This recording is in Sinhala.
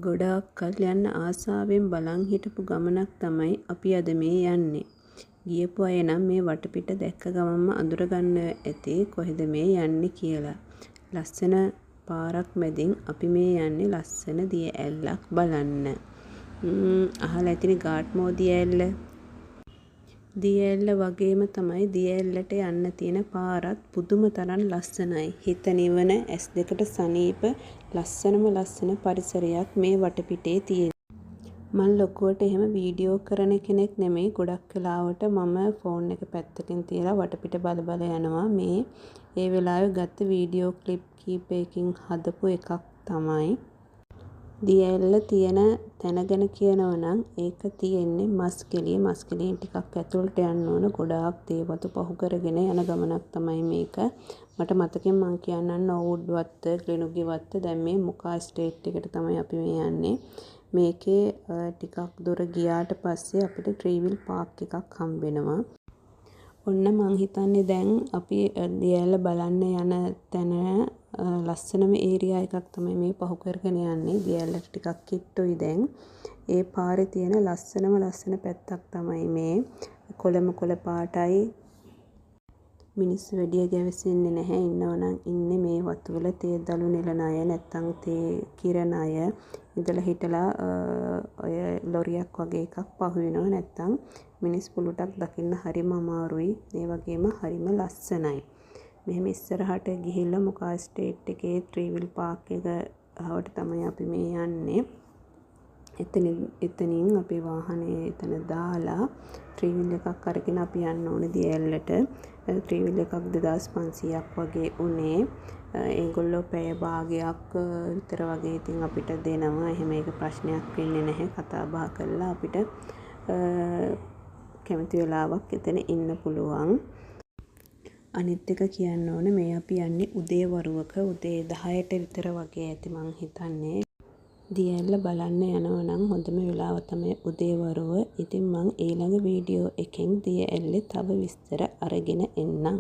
ගොඩාක් කල් යන්න ආසාවෙන් බලන් හිටපු ගමනක් තමයි අපි අද මේ යන්නේ. ගියපු අය නම් මේ වටපිට දැක්ක ගමන්ම අඳුරගන්න ඇති කොහෙද මේ යන්නේ කියලා. ලස්සන පාරක් මැදින් අපි මේ යන්නේ ලස්සන දිය ඇල්ලක් බලන්න. අහලා ඇතිනේ ගාට්මෝ දිය ඇල්ල. දිය ඇල්ල වගේම තමයි දිය ඇල්ලට යන්න තියෙන පාරත් පුදුම තරම් ලස්සනයි. හිත නිවන ඇස් දෙකට සනීප ලස්සන පරිසරයක් මේ වටපිටේ තියෙන. මම ලොකුවට එහෙම වීඩියෝ කරන කෙනෙක් නෙමෙයි. ගොඩක් වෙලාවට මම ෆෝන් එක පැත්තකින් තියලා වටපිට බල යනවා. මේ ඒ වෙලාවේ ගත්ත වීඩියෝ ක්ලිප් කීපයකින් හදපු එකක් තමයි. දිය ඇල්ල තියෙන තැන ගැන කියනවා නම් ඒක තියෙන්නේ මස්කෙලිය. මස්කෙලියෙන් ටිකක් ඇතුළට යන්න ඕන. ගොඩාක් දේවතු පහු කරගෙන යන ගමනක් තමයි මේක. මට මතකෙන් මං කියන්නම් නෝවුඩ් වත්ත, ග්ලෙනුගි වත්ත. දැන් මේ මොකා ස්ටේට් එකට තමයි අපි මේ යන්නේ. මේකේ ටිකක් දුර ගියාට පස්සේ අපිට ට්‍රීවිල් පාර්ක් එකක් හම්බ වෙනවා. ඔන්න මං හිතන්නේ දැන් අපි දිය ඇල්ල බලන්න යන තැන ලස්සනම ඒරියා එකක් තමයි මේ පහු කරගෙන යන්නේ. දිය ඇල්ලට ටිකක් කිට්ටුයි දැන්. ඒ පාරේ තියෙන ලස්සන පැත්තක් තමයි මේ. කොළ පාටයි. මිනිස්සු වැඩිය ගැවසෙන්නේ නැහැ. ඉන්නවනම් ඉන්නේ මේ වතු වල තේ දළු නෙලන අය, නැත්තම් තේ කිරණ අය. ඉඳලා හිටලා ඔය ලොරියක් වගේ එකක් පහු වෙනවා. නැත්තම් මිනිස් පුලුටක් දකින්න හරිම අමාරුයි. ඒ වගේම හරිම ලස්සනයි. මෙහෙම ඉස්සරහට ගිහිල්ලා මොකා ස්ටේට් එකේ ට්‍රීවිල් පාර්ක් එක ආවට තමයි අපි මේ යන්නේ. එතනින් අපේ වාහනේ එතන දාලා ට්‍රීවිල් එකක් අරගෙන අපි යන්න ඕනේ දිය ඇල්ලට. ට්‍රීවිල් එකක් 2500ක් වගේ උනේ. ඒගොල්ලෝ පැය භාගයක් විතර වගේ ඉතින් අපිට දෙනවා. එහෙම ඒක ප්‍රශ්නයක් වෙන්නේ නැහැ. කතා බහ කරලා අපිට කැමති වෙලාවක් එතන ඉන්න පුළුවන්. අනිත් එක කියන්න ඕන මේ අපි යන්නේ උදේ වරුවක. උදේ 10ට විතර වගේ ඇති මං හිතන්නේ. දිය ඇල්ල බලන්න යනවා නම් හොඳම වෙලාව තමයි උදේ වරුව. ඉතින් මං ඊළඟ වීඩියෝ එකෙන් දිය ඇල්ලේ තව විස්තර අරගෙන එන්නම්.